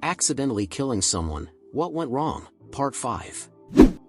Accidentally killing someone, what went wrong? Part 5.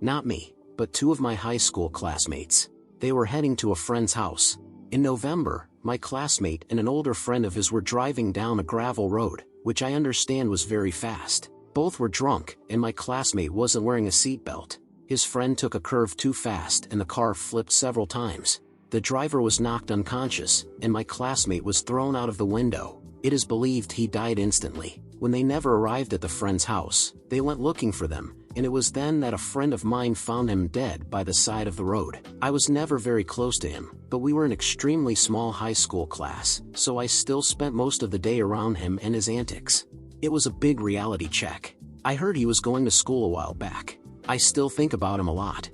Not me, but two of my high school classmates. They were heading to a friend's house. In November, my classmate and an older friend of his were driving down a gravel road, which I understand was very fast. Both were drunk, and my classmate wasn't wearing a seatbelt. His friend took a curve too fast and the car flipped several times. The driver was knocked unconscious, and my classmate was thrown out of the window. It is believed he died instantly. When they never arrived at the friend's house, they went looking for them, and it was then that a friend of mine found him dead by the side of the road. I was never very close to him, but we were an extremely small high school class, so I still spent most of the day around him and his antics. It was a big reality check. I heard he was going to school a while back. I still think about him a lot.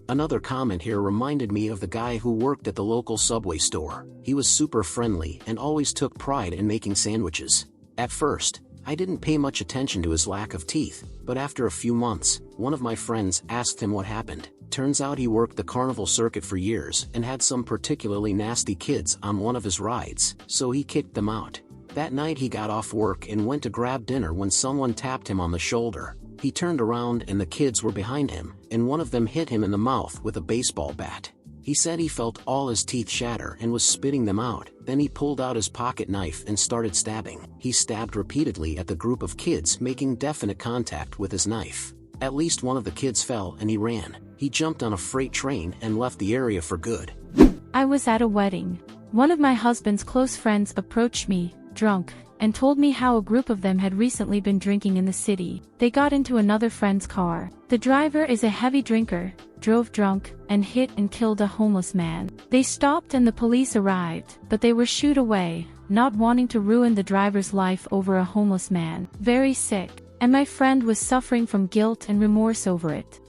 Another comment here reminded me of the guy who worked at the local Subway store. He was super friendly and always took pride in making sandwiches. At first, I didn't pay much attention to his lack of teeth, but after a few months, one of my friends asked him what happened. Turns out he worked the carnival circuit for years and had some particularly nasty kids on one of his rides, so he kicked them out. That night he got off work and went to grab dinner when someone tapped him on the shoulder. He turned around and the kids were behind him, and one of them hit him in the mouth with a baseball bat. He said he felt all his teeth shatter and was spitting them out. Then he pulled out his pocket knife and started stabbing. He stabbed repeatedly at the group of kids, making definite contact with his knife. At least one of the kids fell and he ran. He jumped on a freight train and left the area for good. I was at a wedding. One of my husband's close friends approached me, drunk, and told me how a group of them had recently been drinking in the city. They got into another friend's car. The driver is a heavy drinker, drove drunk, and hit and killed a homeless man. They stopped and the police arrived, but they were shooed away, not wanting to ruin the driver's life over a homeless man. Very sick. And my friend was suffering from guilt and remorse over it.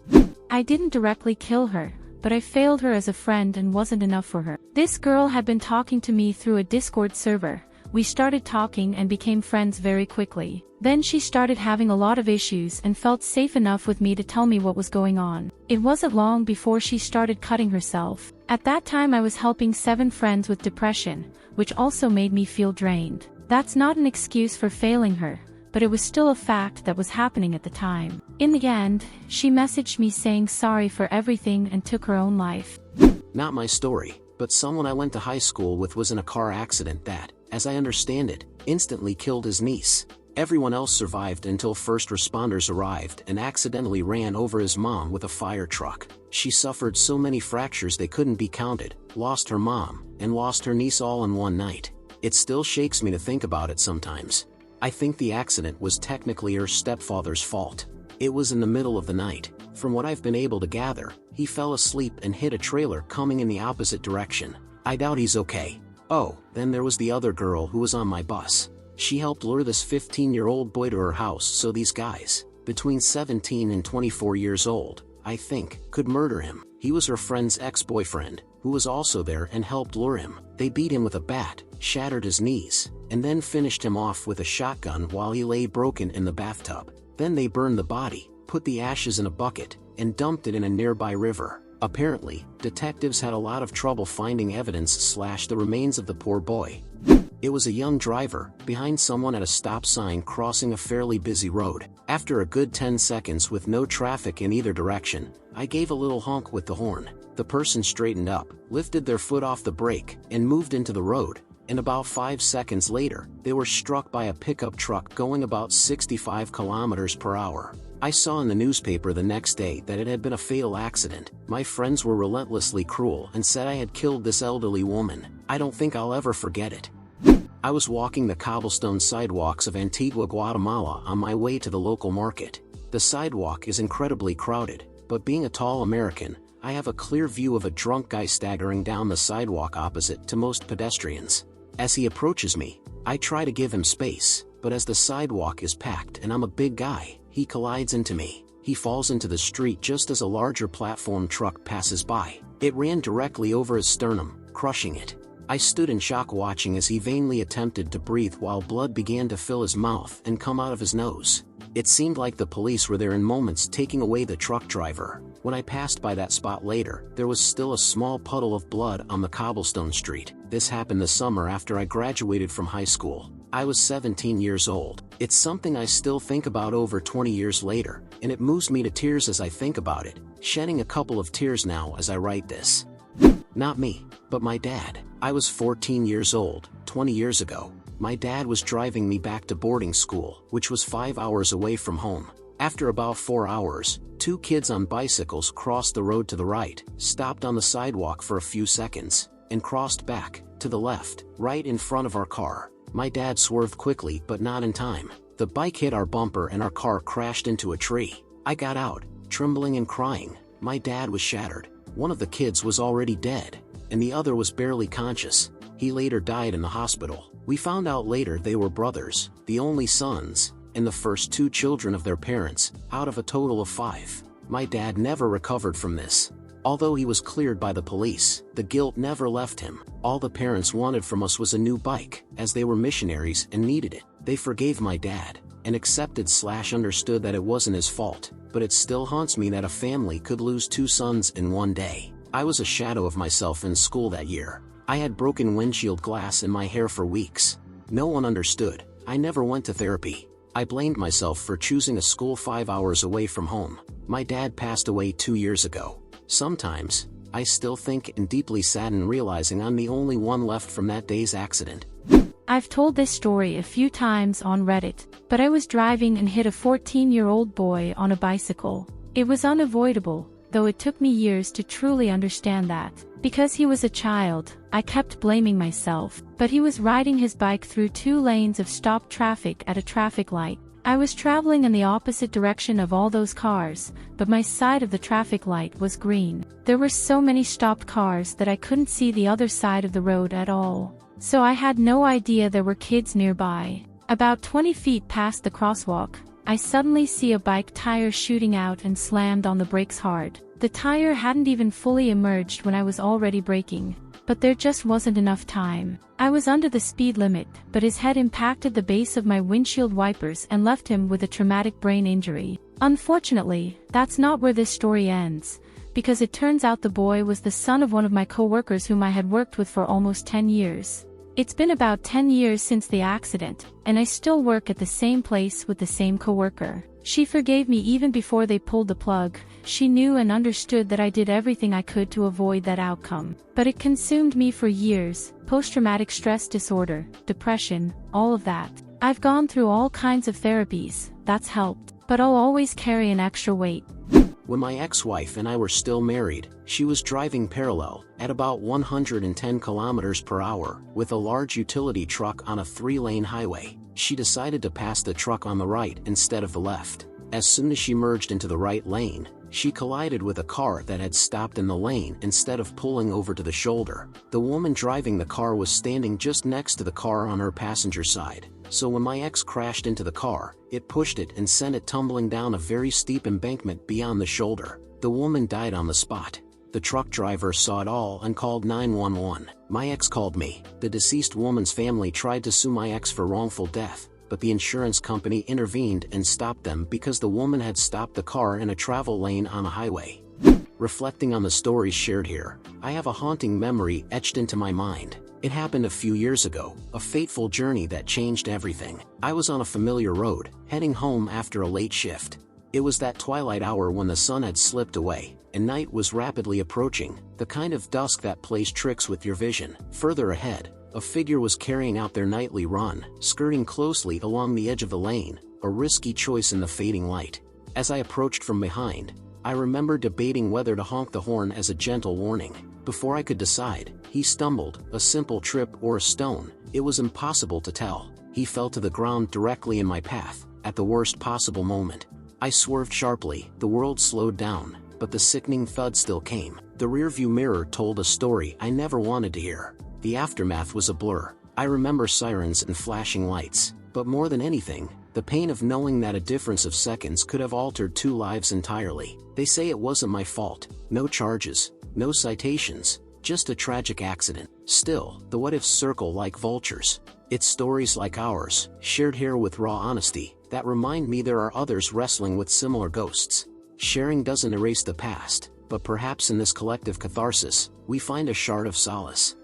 I didn't directly kill her, but I failed her as a friend and wasn't enough for her. This girl had been talking to me through a Discord server. We started talking and became friends very quickly. Then she started having a lot of issues and felt safe enough with me to tell me what was going on. It wasn't long before she started cutting herself. At that time I was helping 7 friends with depression, which also made me feel drained. That's not an excuse for failing her, but it was still a fact that was happening at the time. In the end, she messaged me saying sorry for everything and took her own life. Not my story, but someone I went to high school with was in a car accident that, as I understand it, instantly killed his niece. Everyone else survived until first responders arrived and accidentally ran over his mom with a fire truck. She suffered so many fractures they couldn't be counted, lost her mom, and lost her niece all in one night. It still shakes me to think about it sometimes. I think the accident was technically her stepfather's fault. It was in the middle of the night. From what I've been able to gather, he fell asleep and hit a trailer coming in the opposite direction. I doubt he's okay. Oh, then there was the other girl who was on my bus. She helped lure this 15-year-old boy to her house so these guys, between 17 and 24 years old, I think, could murder him. He was her friend's ex-boyfriend, who was also there and helped lure him. They beat him with a bat, shattered his knees, and then finished him off with a shotgun while he lay broken in the bathtub. Then they burned the body, put the ashes in a bucket, and dumped it in a nearby river. Apparently, detectives had a lot of trouble finding evidence / the remains of the poor boy. It was a young driver, behind someone at a stop sign crossing a fairly busy road. After a good 10 seconds with no traffic in either direction, I gave a little honk with the horn. The person straightened up, lifted their foot off the brake, and moved into the road, and about 5 seconds later, they were struck by a pickup truck going about 65 kilometers per hour. I saw in the newspaper the next day that it had been a fatal accident. My friends were relentlessly cruel and said I had killed this elderly woman. I don't think I'll ever forget it. I was walking the cobblestone sidewalks of Antigua, Guatemala on my way to the local market. The sidewalk is incredibly crowded, but being a tall American, I have a clear view of a drunk guy staggering down the sidewalk opposite to most pedestrians. As he approaches me, I try to give him space, but as the sidewalk is packed and I'm a big guy, he collides into me. He falls into the street just as a larger platform truck passes by. It ran directly over his sternum, crushing it. I stood in shock watching as he vainly attempted to breathe while blood began to fill his mouth and come out of his nose. It seemed like the police were there in moments taking away the truck driver. When I passed by that spot later, there was still a small puddle of blood on the cobblestone street. This happened the summer after I graduated from high school. I was 17 years old. It's something I still think about over 20 years later, and it moves me to tears as I think about it, shedding a couple of tears now as I write this. Not me, but my dad. I was 14 years old, 20 years ago. My dad was driving me back to boarding school, which was 5 hours away from home. After about 4 hours, two kids on bicycles crossed the road to the right, stopped on the sidewalk for a few seconds, and crossed back, to the left, right in front of our car. My dad swerved quickly but not in time. The bike hit our bumper and our car crashed into a tree. I got out, trembling and crying. My dad was shattered. One of the kids was already dead, and the other was barely conscious. He later died in the hospital. We found out later they were brothers, the only sons, and the first two children of their parents, out of a total of 5. My dad never recovered from this. Although he was cleared by the police, the guilt never left him. All the parents wanted from us was a new bike, as they were missionaries and needed it. They forgave my dad, and accepted/understood that it wasn't his fault, but it still haunts me that a family could lose 2 sons in one day. I was a shadow of myself in school that year. I had broken windshield glass in my hair for weeks. No one understood. I never went to therapy. I blamed myself for choosing a school 5 hours away from home. My dad passed away 2 years ago. Sometimes, I still think and deeply sadden realizing I'm the only one left from that day's accident. I've told this story a few times on Reddit, but I was driving and hit a 14-year-old boy on a bicycle. It was unavoidable, though it took me years to truly understand that. Because he was a child, I kept blaming myself, but he was riding his bike through 2 lanes of stopped traffic at a traffic light. I was traveling in the opposite direction of all those cars, but my side of the traffic light was green. There were so many stopped cars that I couldn't see the other side of the road at all. So I had no idea there were kids nearby. About 20 feet past the crosswalk, I suddenly see a bike tire shooting out and slammed on the brakes hard. The tire hadn't even fully emerged when I was already braking, but there just wasn't enough time. I was under the speed limit, but his head impacted the base of my windshield wipers and left him with a traumatic brain injury. Unfortunately, that's not where this story ends, because it turns out the boy was the son of one of my coworkers whom I had worked with for almost 10 years. It's been about 10 years since the accident, and I still work at the same place with the same coworker. She forgave me even before they pulled the plug. She knew and understood that I did everything I could to avoid that outcome. But it consumed me for years: post-traumatic stress disorder, depression, all of that. I've gone through all kinds of therapies, that's helped, but I'll always carry an extra weight. When my ex-wife and I were still married, she was driving parallel, at about 110 kilometers per hour, with a large utility truck on a 3-lane highway. She decided to pass the truck on the right instead of the left. As soon as she merged into the right lane, she collided with a car that had stopped in the lane instead of pulling over to the shoulder. The woman driving the car was standing just next to the car on her passenger side, so when my ex crashed into the car, it pushed it and sent it tumbling down a very steep embankment beyond the shoulder. The woman died on the spot. The truck driver saw it all and called 911. My ex called me. The deceased woman's family tried to sue my ex for wrongful death, but the insurance company intervened and stopped them because the woman had stopped the car in a travel lane on a highway. Reflecting on the stories shared here, I have a haunting memory etched into my mind. It happened a few years ago, a fateful journey that changed everything. I was on a familiar road, heading home after a late shift. It was that twilight hour when the sun had slipped away, and night was rapidly approaching, the kind of dusk that plays tricks with your vision. Further ahead, a figure was carrying out their nightly run, skirting closely along the edge of the lane, a risky choice in the fading light. As I approached from behind, I remember debating whether to honk the horn as a gentle warning. Before I could decide, he stumbled, a simple trip or a stone, it was impossible to tell. He fell to the ground directly in my path, at the worst possible moment. I swerved sharply, the world slowed down, but the sickening thud still came. The rearview mirror told a story I never wanted to hear. The aftermath was a blur. I remember sirens and flashing lights, but more than anything, the pain of knowing that a difference of seconds could have altered 2 lives entirely. They say it wasn't my fault. No charges, no citations, just a tragic accident. Still, the what-ifs circle like vultures. It's stories like ours, shared here with raw honesty, that remind me there are others wrestling with similar ghosts. Sharing doesn't erase the past, but perhaps in this collective catharsis, we find a shard of solace.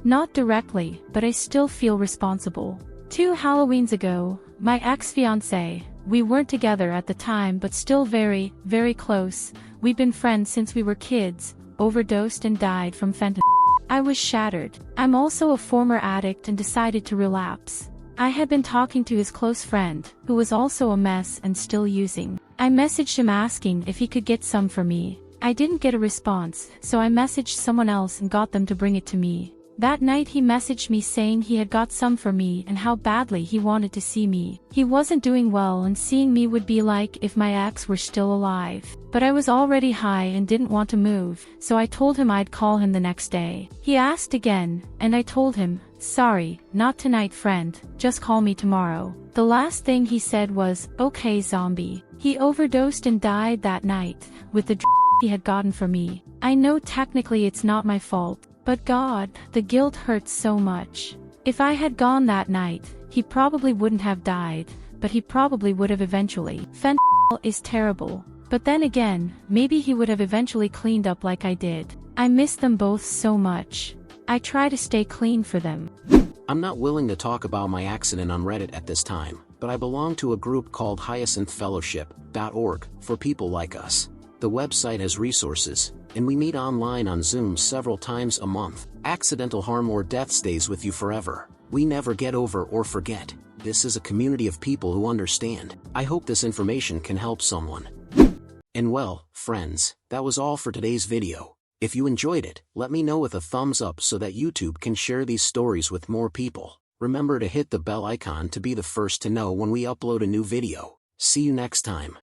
Not directly, but I still feel responsible. 2 Halloweens ago, my ex-fiancé, we weren't together at the time but still very, very close, we've been friends since we were kids, overdosed and died from fentanyl. I was shattered. I'm also a former addict and decided to relapse. I had been talking to his close friend, who was also a mess and still using. I messaged him asking if he could get some for me. I didn't get a response, so I messaged someone else and got them to bring it to me. That night he messaged me saying he had got some for me and how badly he wanted to see me. He wasn't doing well and seeing me would be like if my ex were still alive. But I was already high and didn't want to move, so I told him I'd call him the next day. He asked again, and I told him, "Sorry, not tonight friend, just call me tomorrow." The last thing he said was, "Okay zombie." He overdosed and died that night, with the he had gotten for me. I know technically it's not my fault. But God, the guilt hurts so much. If I had gone that night, he probably wouldn't have died, but he probably would have eventually. Fentanyl is terrible. But then again, maybe he would have eventually cleaned up like I did. I miss them both so much. I try to stay clean for them. I'm not willing to talk about my accident on Reddit at this time, but I belong to a group called hyacinthfellowship.org for people like us. The website has resources, and we meet online on Zoom several times a month. Accidental harm or death stays with you forever. We never get over or forget. This is a community of people who understand. I hope this information can help someone. And well, friends, that was all for today's video. If you enjoyed it, let me know with a thumbs up so that YouTube can share these stories with more people. Remember to hit the bell icon to be the first to know when we upload a new video. See you next time.